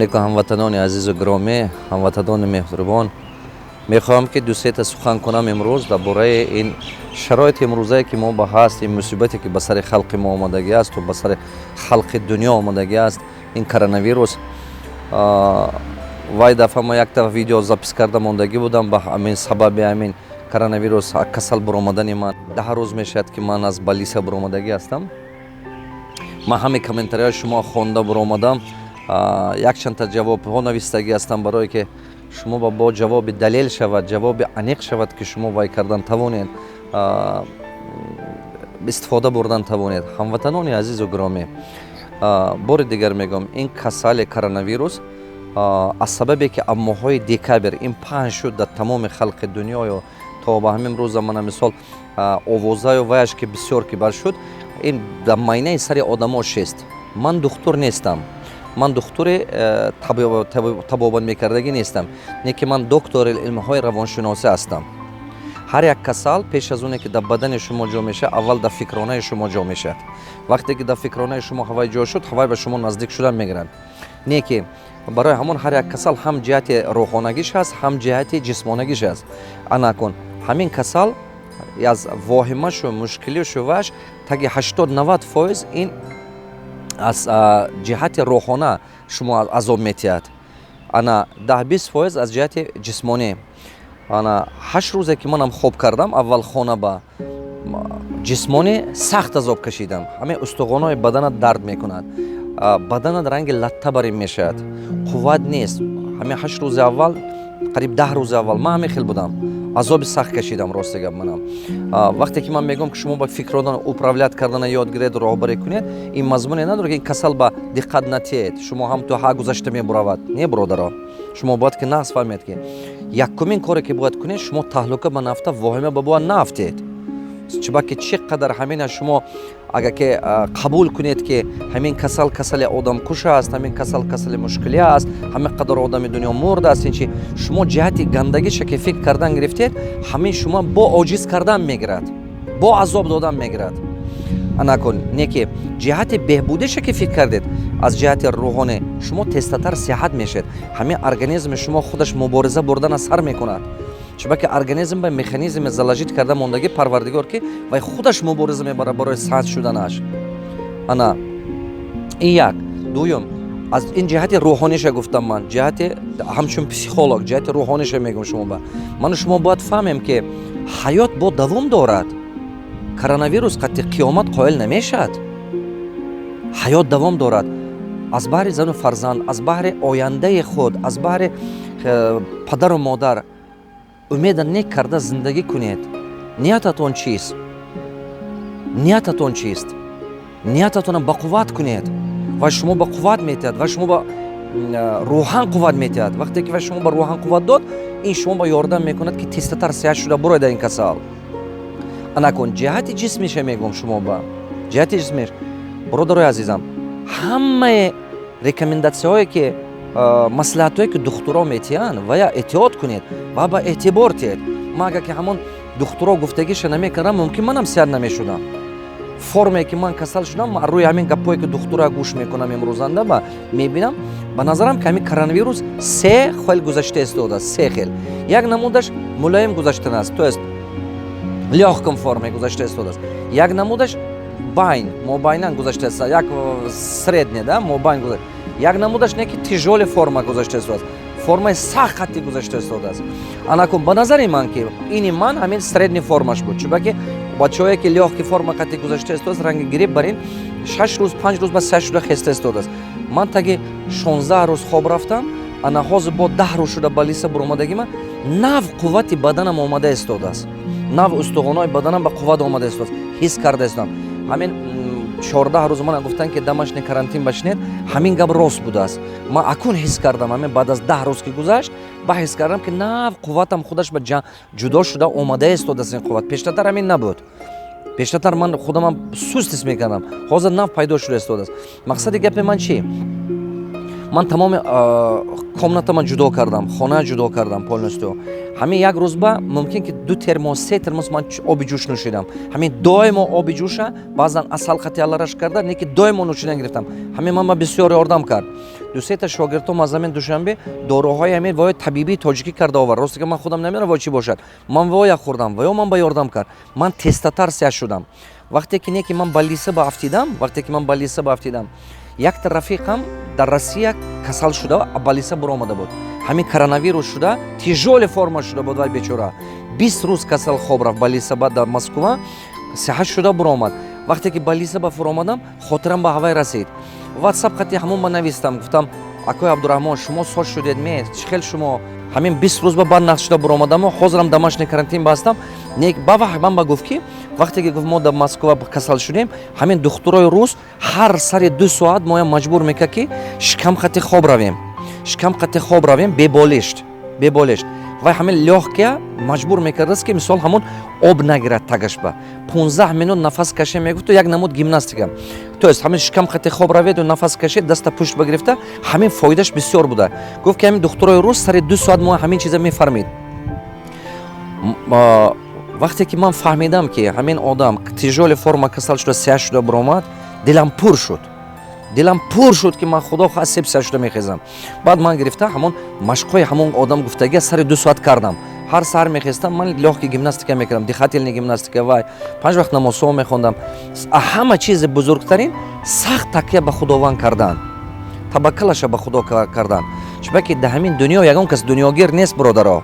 ҳамватанони азизу гиромӣ, ҳамватанони меҳрубон, мехоҳам ки ду се та сухан кунам имрӯз дар бораи ин шароити имрӯзае ки мо ба ҳаст, ин мусибате ки ба сари халқи мо омадагӣ аст ва ба сари халқи дунё омадагӣ аст, ин коронавирус. Вай дафъа мо якта видео запис карда мондагӣ будам ба ҳамин сабаби ҳамин коронавирус, касал буромадани ман. 10 рӯз мешавад ки ман аз Балиса буромадагӣ ҳастам. Ман ҳамин комментарияи шумо хонда буромадам. Якчанда ҷавобҳо навистагӣ ҳастам барое ки шумо бо ҷавоби далел шавад, ҷавоби аниқ шавад ки шумо вай кардан тавонед, истифода бурдан тавонед. Ҳамватанони азизу гиромӣ, бори дигар мегӯям, ин касали коронавирус аз сабабе ки аз моҳҳои декабр ин паҳн шуд дар тамоми халқи дунё, то ба ҳамин рӯза мана мисол овозаю ваяш ки бисёр ки бар шуд, ин дар майнаи сари одамо шест. Ман духтур нестам, ман духтури табобат мекардагӣ нестам, не ки ман доктори илмҳои равоншиносӣ ҳастам. ҳар як касал пеш аз оне ки дар бадани шумо ҷо мешавад, аввал дар фикронаи шумо ҷо мешавад. Вақте ки дар фикронаи шумо ҳавай ҷо шуд, ҳавай ба шумо наздик шудан мегирад. Не ки барои ҳамон ҳар як касал ҳам ҷиҳати рӯҳонагиш ҳаст, ҳам ҷиҳати ҷисмонагиш ҳаст. Ана кун ҳамин касал аз воҳимашу мушкилишу ваш таги 80-90% ин аз ҷиҳати рӯҳона шумо азоб метиҳад. Ана 10-20% аз ҷиҳати ҷисмонӣ. Ана 8 рӯзе ки манам хоб кардам, аввал хона ба ҷисмонӣ сахт азоб кашидам. Ҳамин устухонои баданат дард мекунад. Баданат ранги латта барин мешавад. Қувват нест. Ҳамин 8 рӯзи аввал, қариб 10 рӯзи аввал ман ҳамин хел будам. Азоби сахт кашидам, рости гап манам. Вақте ки ман мегӯям ки шумо ба фикродан управлят кардана ёд гиред, роҳбарӣ кунед, ин мазмуне надорад ки ин касал ба диққат натиҳед. Шумо ҳам то ҳа гузашта мебуравад. Не бародаро. Шумо бояд ки нағз фаҳмед ки якумин коре ки бояд кунед, шумо таҳлука ба нафта воҳима ба бояд нафтед. Чубаки чӣ қадар ҳамина шумо агар ки қабул кунед ки ҳамин касал касали одамкуш аст, ҳамин касал касали мушкилӣ аст, ҳамин қадар одами дунё мурдааст, инчи шумо ҷиҳати гандагиша ки фикр кардан гирифтед, ҳамин шумо бо оҷиз кардан мегирад, бо азоб додан мегирад. Ана кун не ки ҷиҳати беҳбудиша ки фикр кардед, аз ҷиҳати рӯҳонӣ шумо тезтар сеҳат мешавед. Ҳамин организми шумо худаш мубориза бурдана сар мекунад. чубаки организм ба механизми заложит карда мондагӣ парвардигор ки вай худаш мубориза мебарад барои сахт шуданаш. Ана ин як. Дуюм, аз ин ҷиҳати рӯҳониша гуфтам ман, ҷиҳати ҳамчун психолог, ҷиҳати рӯҳониша мегӯям шумо ба. Ману шумо бояд фаҳмем ки ҳаёт бо давом дорад. Коронавирус қатъи қиёмат қоил намешавад. ҳаёт давом дорад. аз баҳри зану фарзанд, аз баҳри ояндаи худ, аз баҳри падару модар умеда нек карда зиндагӣ кунед. Ниятатон чист? Ниятатон чист? Ниятатона ба қувват кунед. ва шумо ба қувват метиҳад, ва шумо ба рӯҳан қувват метиҳад. Вақте ки ва шумо ба рӯҳан қувват дод, ин шумо ба ёрдам мекунад ки тезтар сеҳат шуда буроед дар ин касал. Анакун ҷиҳати ҷисмиша мегӯям шумо ба. ҷиҳати ҷисмиш, бародарои азизам, ҳамаи рекомендатсияҳое ки маслиҳатҳое ки духтуро метиҳанд, вая эҳтиёт кунед ва ба эътибор диҳед. Ман агар ки ҳамон духтуро гуфтагиша намекардам, мумкин манам сеҳат намешудам. форме ки ман касал шудам, рӯи ҳамин гапҳое ки духтура гӯш мекунам имрӯзанда ба мебинам, ба назарам ки ҳамин коронавирус се хел гузашта истодааст, се хел. Як намудаш мулоим гузаштанааст, то есть лёгком форме гузашта истодааст. Як намудаш байн, мобайнан гузашта аст, як средне, да, мобайн гузашта. Як намудаш не ки тижоли форма гузашта истодааст, формаи сахт хатти гузашта истодааст. Анакун ба назари ман ки ини ман ҳамин средни формаш буд, чубаки бачаҳое ки лёгки форма хатти гузашта истодааст, ранги гириб бар ин 6 рӯз 5 рӯз ба сеҳат шуда хеста истодааст. Ман таги 16 рӯз хоб рафтам, ана ҳозир бо 10 рӯз шуда ба Лиса буромадагӣ ман нав қуввати баданам омада истодааст. Нав устухонои баданам ба қувват омада истодааст. ҳис карда истодам. Ҳамин 14 рӯз мана гуфтан ки домашний карантин башинед, ҳамин гап рост будааст. Ман акун ҳис кардам, ҳамин баъд аз 10 рӯз ки гузашт, ба ҳис кардам ки нав қувватам худаш ба ҷудо шуда омада истодааст. Ин қувват пештартар ҳамин набуд. пештартар ман худамам суст ҳис мекардам. ҳозир нав пайдо шуда истодааст. мақсади гапи ман чӣ? ман тамоми комнатама ҷудо кардам, хона ҷудо кардам полностью. ҳамин як рӯзба мумкин ки 2 термос 3 термос ман оби ҷӯш нӯшидам. ҳамин доимо оби ҷӯша баъзан асал қати алараш карда, не ки доимо нӯшидан гирифтам. ҳамин ман ба бисёр ёрдам кард. 2-3 تا шогирдом аз замин Душанбе доруҳои ҳамин вои табибии тоҷикӣ карда овард. Росте ки ман худам намедонам вой чӣ бошад. Ман воя хӯрдам, воё ман ба ёрдам кард. Ман тестатар сия шудам. Вақте ки не ки ман ба лиса ба афтидам, як та рафиқам дар Россия касал шуда ба лиса буромада буд. Ҳамин коронавирус шуда, тижоли форма шуда буд вай бечора. 20 рӯз касал хоб рафт ба лиса ба дар Москва, сиҳат шуда буромад. Вақте ки ба лиса ба фуромадам, хотирам ба ҳавай расид. WhatsApp хати ҳамон ба навистам, гуфтам акои Абдураҳмон шумо соч шудед ме, чӣ хел шумо? Ҳамин 20 рӯз ба баъд нақд шуда буромадам, ҳозирам дамашни карантин бастам. Нек ба вақт ман ба гуфт ки вақте ки гуфт мо дар Москва касал шудем, ҳамин духтурои рус ҳар сари 2 соат моя маҷбур мекард ки шикам хати хоб равем беболишт. Вай ҳамин лёгкия маҷбур мекардааст ки мисол ҳамон об нагирад тагашба. 15 минут нафас кашӣ мегуфт то як намуд гимнастика. То есть ҳамин шикам хати хоб раведу нафас кашид, даста пушт багирифта, ҳамин фоидаш бисёр буда. Гуфт ки ҳамин духтурои рус сари 2 соат мо ҳамин чиза мефармид. Вақте ки ман фаҳмидам ки ҳамин одам тижоли форма касал шуда сиҳат шуда буромад, дилам пур шуд ки ман худо хоҳад сиҳат шуда мехезам. Баъд ман гирифта ҳамон машқҳои ҳамон одам гуфтагия сари 2 соат кардам. ҳар саҳар мехестам, ман лёгкий гимнастика мекардам, дихательный гимнастика, вай 5 вақт намозҳо мехондам. Ҳама чизи бузургтарин сахт такя ба худованд кардан, табаккалаша ба худо кардан. Чунки дар ҳамин дунё ягон кас дунёгир нест, бродаро.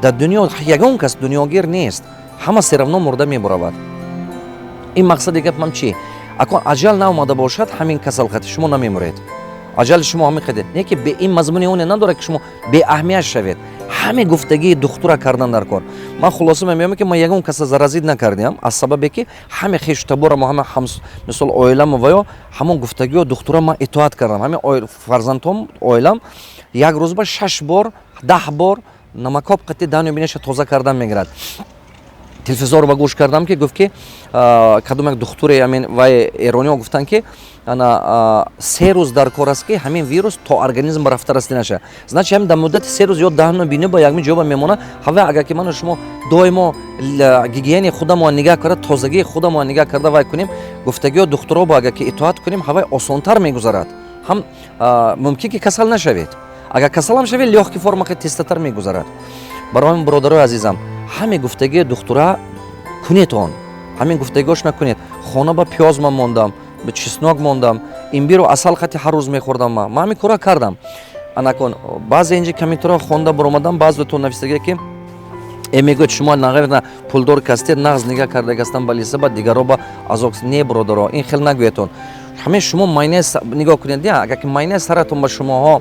Дар дунё ягон кас дунёгир нест. Ҳама серавно мурда мебуравад. ин мақсади гапам чӣ? Акон аҷал наомада бошад, ҳамин касалхати шумо намемуред. аҷали шумо ҳамин қади не ки бе ин мазмуни оне надорад ки шумо беаҳамият шавед. ҳамин гуфтагии духтура кардан дар кор. Ман хулоса мемеёмам ки ман ягон каса заразид накардиам, аз сабабе ки ҳамин хештаборамо ҳамин мисол оиламо ваё ҳамон гуфтагиҳо духтура ман итоат кардам. ҳамин фарзандҳом оилам як рӯзба 6 бор 10 бор намакоб қати даню бинаша тоза кардан мегирад. Телевизорро гӯш кардам ки гуфт ки кадом як духтуре ҳамин вай эрониҳо гуфтанд ки ана 3 рӯз дар кор аст ки ҳамин вирус то организм рафта расти наша. Значи ҳамин дар муддати 3 рӯз ё 10 бини ба якми ҷоба мемона. ҳавай агар ки ману шумо доимо гигиенаи худамон нигаҳ карда, тозагии худамон нигаҳ карда вай кунем, гуфтагиҳо духтуроро агар ки итоат кунем, ҳавай осонтар мегузарад. ҳам мумкин ки касал нашавед. Агар касалам шавед, лёгки форма ки тестатар мегузарад. Барои ҳамин бародарои азизам, ҳамин гуфтагии духтура кунед он. ҳамин гуфтагиҳош накунед. Хона ба пиёз ман мондам, ба чеснок мондам, имбиру асал хати ҳар рӯз мехӯрдам ман. Ман ҳамин кора кардам. Анакон баъзе инҷи комментарҳо хонда буромадам, баъзетон навистагие ки мегӯяд шумо нағир пулдор кастед, нағз нигаҳ кардагастан ба лиса ба дигаро ба азок. Не бродаро, ин хел нагӯятон. ҳамин шумо майнес нигоҳ кунед. Агар ки майнес саратон ба шумоҳо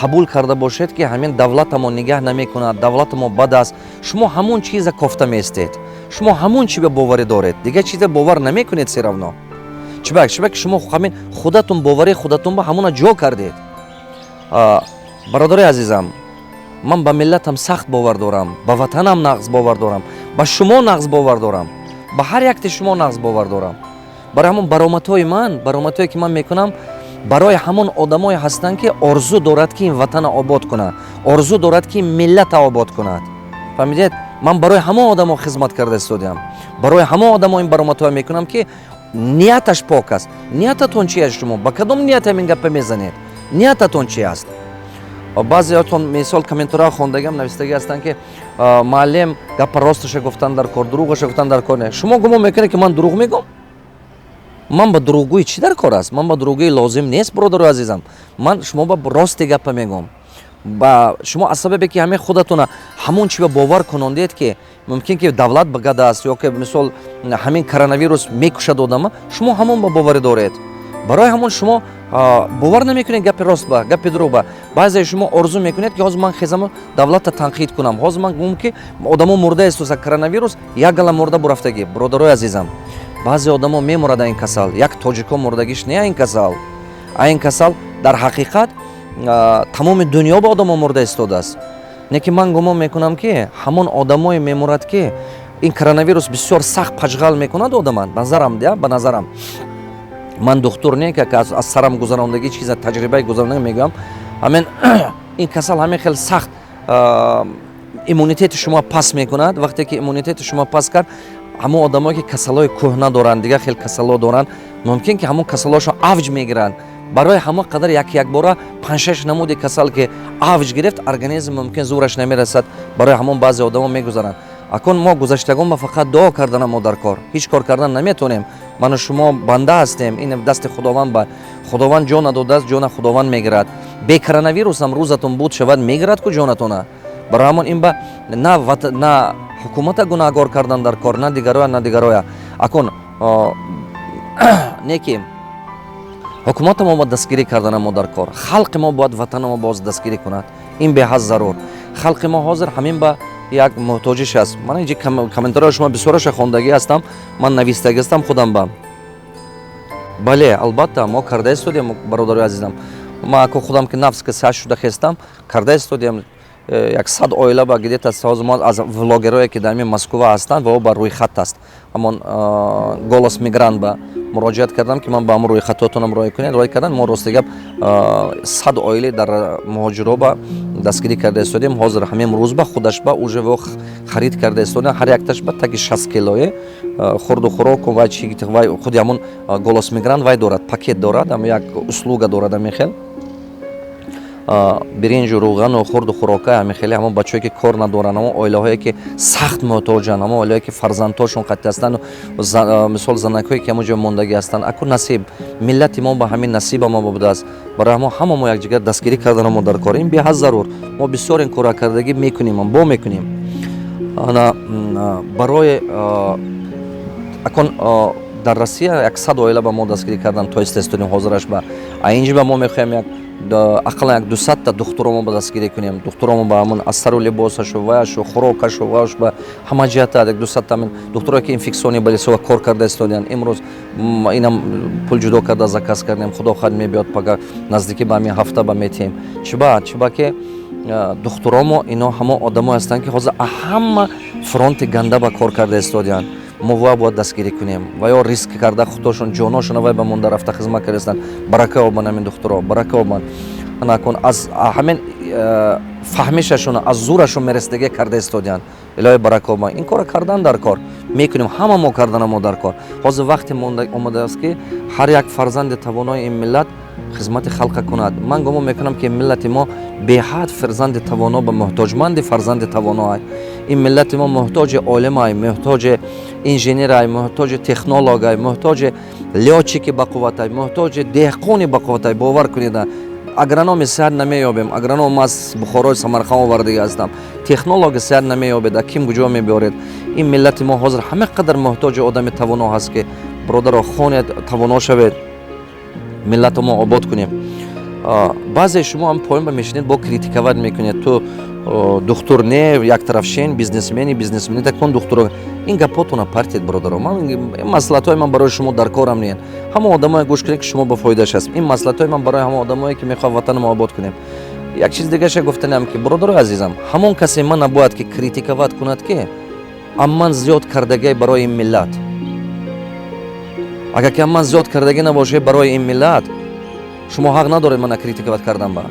қабул карда бошед ки ҳамин давлатамо нигаҳ намекунад, давлатамо бад аст, шумо ҳамон чиза кофта меистед. Шумо ҳамон чиза боварӣ доред. Дигар чиза бовар намекунед серавно. чубак шумо ҳамин худатон боварӣ худатон ба ҳамона ҷо кардед. Бародари азизам, ман ба миллатам сахт бовар дорам, ба ватанам нағз бовар дорам, ба шумо нағз бовар дорам, ба ҳар якти шумо нағз бовар дорам. Барои ҳамон баромадҳое ки ман мекунам, барои ҳамон одамое ҳастанд ки орзу дорад ки ин ватана обод кунад, орзу дорад ки ин миллата обод кунад. фаҳмидед? Ман барои ҳамон одамо хизмат карда истодиам. Барои ҳамон одамо ин баромадҳое мекунам ки нияташ пок аст. Ниятатон чи аст шумо? Ба кадом ният ҳамин гапа мезанед? Ниятатон чи аст? баъзеатон мисол комментарҳо хондагам навистаги ҳастанд ки муаллим гапа росташа гуфтан дар кор, дурӯғаша гуфтан дар кор не. Шумо гумон мекунед ки ман дурӯғ мегӯм? Ман ба дурӯғгӯӣ чӣ дар кор аст? Ман ба дурӯғгӯӣ лозим нест, бродару азизам. Ман шумо ба рости гапа мегӯм. Ба шумо аз сабабе ки ҳамин худатона ҳамон чӣ ба бовар кунондед ки мумкин ки давлат ба гад аст ё ки мисол ҳамин коронавирус мекушад одама, шумо ҳамон ба боварӣ доред. барои ҳамон шумо бовар намекунед гапи рост ба гапи дурӯғ ба. баъзе шумо орзу мекунед ки ҳозир ман хезам давлатта танқид кунам, ҳозир ман гумм ки одамо мурда истуса коронавирус як гала мурда бурафтагӣ. Бародарои азизам, баъзе одамо мемурад ин касал, як тоҷико мурдагиш не ин касал. Ин касал дар ҳақиқат тамоми дунё ба одамо мурда истодааст. Не ки ман гумон мекунам ки ҳамон одамое мемурад ки ин коронавирус бисёр сахт пачғал мекунад одама. Ба назарам ман духтур не ки аз сарам гузарондагӣ чиза таҷрибаи гузарондагӣ мегӯям. ҳамин ин касал ҳамин хел сахт иммунитети шумо пас мекунад. вақте ки иммунитети шумо пас кард, ҳамон одамое ки касалҳои кӯҳна доранд, дигар хел касалҳо доранд, мумкин ки ҳамон касалҳошо авҷ мегиранд. барои ҳама қадар якбора 5-6 намуди касал ки авҷ гирифт, организм мумкин зураш намерасад, барои ҳамон баъзе одамо мегузаранд. акун мо гузаштагон ба фақат дуо карданам мо дар кор, ҳеҷ кор кардан наметонем. ману шумо банда ҳастем, ин дасти худованд ба худованд ҷона додааст, ҷона худованд мегирад. бе коронавирусам рӯзатон буд шавад, мегирад ку ҷонатона. барои ҳамон ин ба на ҳукумата гунаҳгор кардан дар кор, на дигароя. акун не ки ҳукумата мо бояд дастгирӣ кардана мо дар кор, халқи мо бояд ватана мо боз дастгирӣ кунад. ин беҳад зарур. халқи мо ҳозир ҳамин ба як муҳтоҷиш аст. ман инҷи комментарҳои шумо бисёраша хондагӣ ҳастам, ман навистагӣ ҳастам худам ба. бале, албатта мо карда истодем, бародарои азизам. ман аку худам ки нафс ки саҳ шуда хестам, карда истодем. як 100 оила ба гидета ҳозир мо аз влогерое ки дар Москва ҳастанд ва ба рӯйхат аст. ҳамон голос мигрант ба муроҷиат кардам ки ман ба ҳамон рӯйхатотонам роя кунед. роя кардан мо рости гап 100 оилаи дар муҳоҷиро ба дастгирӣ карда истодем. ҳозир ҳамин рӯз ба худаш ба уже во харид карда истодем. ҳар якташ ба таги 60 килое хурду хӯроку вай худи ҳамон голос мигрант вай дорад, пакет дорад, ҳам як услуга дорад ҳамин хел. биринҷу рӯғану хурду хӯрока ҳамин хеле ҳамон бачаҳое ки кор надоранд, ҳамон оилаҳое ки сахт муҳтоҷанд, ҳамон оилаҳое ки фарзандҳошон қатъи ҳастанд, мисол занакҳое ки ҳамон ҷо мондагӣ ҳастанд. аку насиб миллати мо ба ҳамин насиба мо будааст. барои ҳама мо якҷигар дастгирӣ кардана мо дар кор. ин беҳад зарур. мо бисёр ин кора кардагӣ мекунем, бо мекунем. барои акун дар Россия як 100 оила ба мо дастгирӣ кардан то истестодем ҳозираш ба. инҷи ба мо мехоҳем як ақаллан як 200 та духтуромо ба дастгирӣ кунем. духтуромо ба ҳамон астару либосашу ваяшу хӯрокашу ваяш ба ҳама ҷиҳата як 200 та духтурое ки инфексиони болесова кор карда истоданд. имрӯз инам пул ҷудо карда заказ кардем. худо хад мебиёд пага наздики ба ҳамин ҳафта ба метием. чиба ки духтуромо ино ҳамон одамое ҳастанд ки ҳозир ҳама фронти ганда ба кор карда истоданд. мо вай бояд дастгирӣ кунем ва ё риск карда худошон ҷоношона вай ба монда рафта хизмат кардастанд. барака обанд ҳамин духтуро, барака обанд. накун аз ҳамин фаҳмишашон аз зурашон мерасидагӣ карда истоданд. илоҳи барака обанд. ин кора кардан дар кор мекунем, ҳама мо кардана мо дар кор. ҳозир вақте омадааст ки ҳар як фарзанди тавонои ин миллат хизмати халқа кунад. ман гумон мекунам ки миллати мо беҳад фарзанди тавоно ба муҳтоҷманди фарзанди тавоно ай. ин миллати мо муҳтоҷи олимай, муҳтоҷи инженерай, муҳтоҷи технологай, муҳтоҷи лётчики бақувватай, муҳтоҷи деҳқони бақувватай. бовар кунед, агрономи сеҳат намеёбем. агроном аз Бухорои Самарқан овардагӣ ҳастам. технологи сеҳат намеёбед, ким куҷо мебиёред. ин миллати мо ҳозир ҳама қадар муҳтоҷи одами тавоно ҳаст ки бародаро хонед, тавоно шавед, миллату мо обод кунем. баъзе шумо ҳам поён ба мешинед бо критикават мекунед. ту духтур не яктарафшен, бизнесмени такон духтуро. ин гапотона партиед бародаро. маслиҳатҳои ман барои шумо дар корам неянд. ҳама одамое гӯш кунед ки шумо ба фоидааш аст. ин маслиҳатҳои ман барои ҳама одамое ки мехоҳад ватани мо обод кунем. як чиз дигаша гуфтанам ки бародарои азизам, ҳамон касе ман набояд ки критикават кунад ки амман зиёд кардагӣ барои ин миллат. агар ки амман зиёд кардагӣ набошед барои ин миллат, шумо ҳақ надоред мана критикават кардан ба.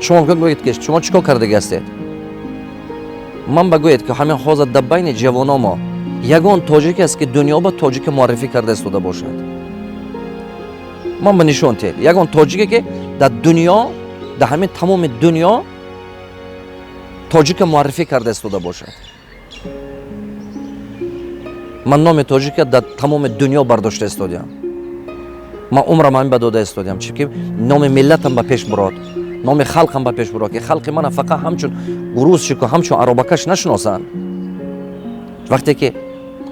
шумо гӯед ки шумо чӣ кор кардагӣ ҳастед? ман багӯед ки ҳамин ҳозир дар байни ҷавоно мо ягон тоҷике аст ки дунё ба тоҷике муаррифӣ карда истода бошад. ман ба нишон тед ягон тоҷике ки дар дунё, дар ҳамин тамоми дунё тоҷике муаррифӣ карда истода бошад. ман номи тоҷике дар тамоми дунё бардошта истодиам. ман умрам ҳамин ба дода истодиам, чӣ ки номи миллатам ба пеш бурод, номи халқам ба пеш бурод, ки халқи мана фақат ҳамчун гурӯзчику ҳамчун аробакаш нашиносанд. вақте ки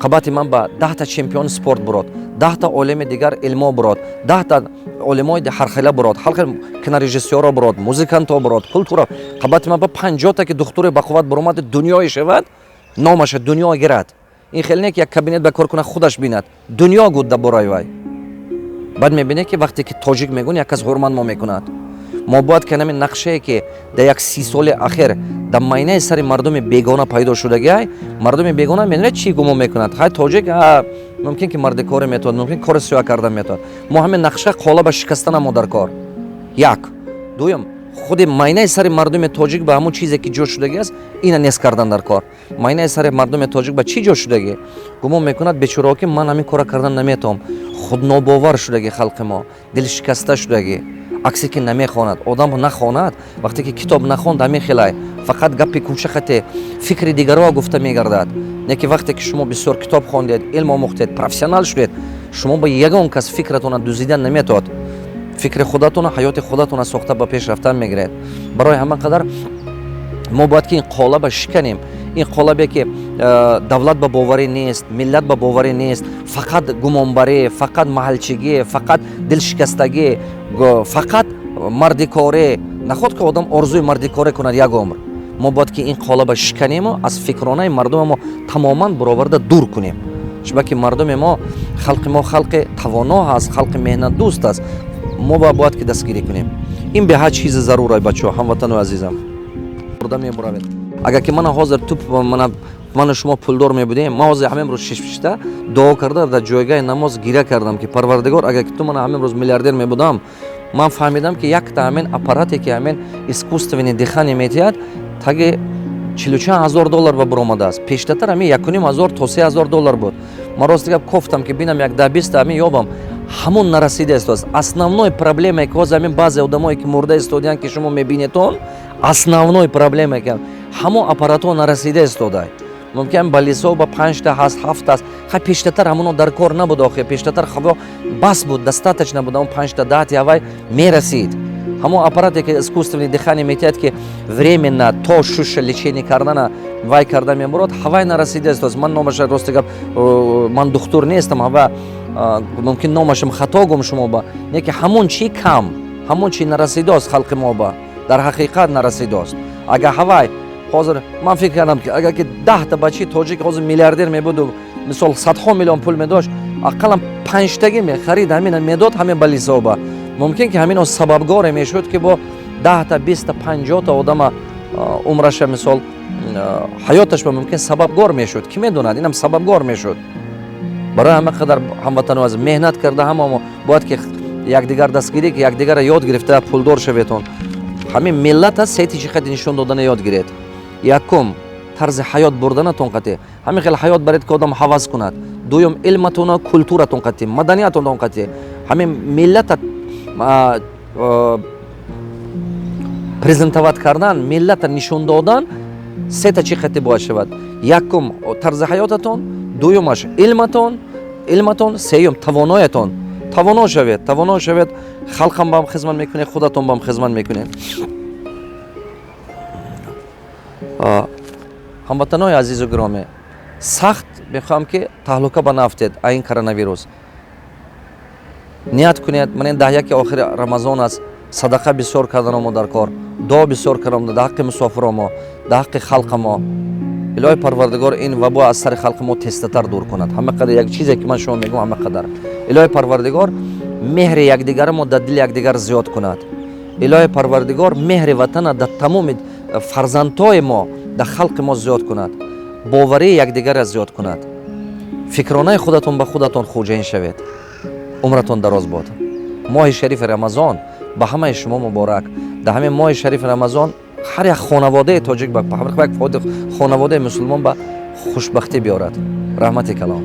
қабати ман ба 10 та чемпиони спорт бурод, 10 та олими дигар илмо бурод, 10 та олимои ҳархела бурод, халқи кинорежиссёро бурод, музиканто бурод, культура. қабати ман ба 50 та ки духтури бақувват буромади дунёи шавад, номаша дунё гирад. ин хеле не ки як кабинет ба кор кунад худаш бинад, дунё гуд дар бораи вай. баъд мебинед ки вақте ки тоҷик мегӯн як кас ҳурмат мо мекунад. мо бояд ки ҳамин нақшае ки дар як 30 соли ахир дар майнаи сари мардуми бегона пайдо шудагӣ, мардуми бегона менонед чӣ гумон мекунад? ҳай тоҷик мумкин ки марди коре метавад, мумкин кори сиёҳ кардан метавад. мо ҳамин нақша қолаба шикастана мо дар кор. як. дуюм, худи майнаи сари мардуми тоҷик ба ҳамон чизе ки ҷо шудагӣ аст, ина нест кардан дар кор. майнаи сари мардуми тоҷик ба чӣ ҷо шудагӣ? гумон мекунад бечораҳо ки ман ҳамин кора кардан наметавам. خودناباور شدگی خلق ما، دل شکسته شدگی. عکسی که نمیخواند، آدم نخواند، وقتی که کتاب نخواند میخلای، فقط گپی کوچکته فکر دیگرها گفته میگردد. نه که وقتی که شما بسیار کتاب خواندید، علم آموختید، پروفسیونال شدید، شما با یگان کس فکرتون دوزیدن نمیتواد. فکر خودتون، حیات خودتون ساخته به پیش رفتن میگیرید. برای همین قدر ما باید که این قالب شکنیم. این قالبی که دولت به باوری نیست، ملت به باوری نیست، فقط گمانبری، فقط محلچگی، فقط دلشکستگی، فقط مردکاری. نخواد که آدم آرزوی مردکاری کند یک عمر. ما باید که این قالب شکنیم و از فکرانه مردم ما تماما برآورده دور کنیم. چون که مردم ما خلق توانا هست، خلق مهنت دوست است. ما باید که دستگیری کنیم. این به هر چیز ضروره بچه‌ها، هموطن و عزیزم. اگر که من حاضر توپ من شما پولدار می بودیم، ما حاضر همین روز شش دعا کرده در جایگاه نماز گیره کردم که پروردگار اگر که تو من همین روز میلیاردر می بودم، من فهمیدم که یک تا همین اپاراتی که همین اسکوستوینی دخانی میتیاد تاگه 44,000 دلار به برآمده است. پیشتر همین 1,500 تا 3,000 دلار بود. ما راست گپ گفتم که ببینم یک ده 20 همین یابم، همون نرسیده است. основной проблема که همین بعضی آدمایی که مرده استودیان که شما میبینیدون، основной проблема که همون اپاراتو نرسیده استوده. ممکن بالیسو با 5 تا هست 7 است. خب پیشتر همونو در کار نبود. آخه پیشتر خب بس بود، دستاتش نبود. اون 5 تا 10 تا وای میرسید. همون اپاراتی که اسکوستوینی دخانی میتیاد که временно то шуша лечение کردن وای کردن میمرد، هوای نرسیده است. من نامش راست گپ من دکتر نیستم، هوا ممکن نامشم خطا گم شما با نه که همون چی کم، همون چی نرسیده است خلق ما با در حقیقت نرسیده است. اگر هوای حاضر من فکر کردم که اگر که 10 تا بچه تاجیک حاضر میلیاردر میبود و مثال 100 میلیون پول میداشت، اقلا 5 تایی میخرید همین میداد همین بالیسا. ممکن که همین سببگار میشد که با 10 تا 20 تا 50 تا آدم عمرش مثال حیاتش ممکن سببگار میشد. کی میدوند اینم سببگار میشد. برای همه قدر هموطن از مهنت کرده همه باید که یکدیگر دستگیری که یکدیگر یاد گرفته پولدار شویتون. همین ملت هست سیتی چی خیلی نشون دادن یاد گیرید. یکم طرز حیات بردنتون قطعی، همین خیلی حیات برید که آدم حوض کند. دوم علمتون و کلتورتون قطعی، مدنیتون قطعی. همین ملت پرزنتوات کردن، ملت نشون دادن سه چی خیلی باید شود. یکم طرز حیاتتون، دومش علمتون، سیوم توانایتون. توانا شوید، خلقم با هم خدمت میکنه، خودتون با هم خدمت میکنه. هموطنان عزیز و گرامی، سخت میخوام که تهلکه به نفتید این کرونا ویروس. نیت کنید من این دهه که آخر رمضان است، صدقه بسیار کردن ما در کار، دعا بسیار کردم در حق مسافر ما، در حق خلق ما. الهی پروردگار این وبا از سر خلق ما تستتر دور کند. همه قدر یک چیزی که من شما میگم، همه قدر الهی پروردگار مهر یکدیگر ما در دل یکدیگر زیاد کند. الهی پروردگار مهر وطن در تمام فرزندای ما در خلق ما زیاد کند. باوری یکدیگر زیاد کند. فکرانه خودتون به خودتون خوجین شوید. عمرتون دراز باد. ماه شریف رمضان به همه شما مبارک. در همین ماه شریف رمضان هر یک خانواده تاجیک به خانواده مسلمان به خوشبختی بیارد. رحمت کلام.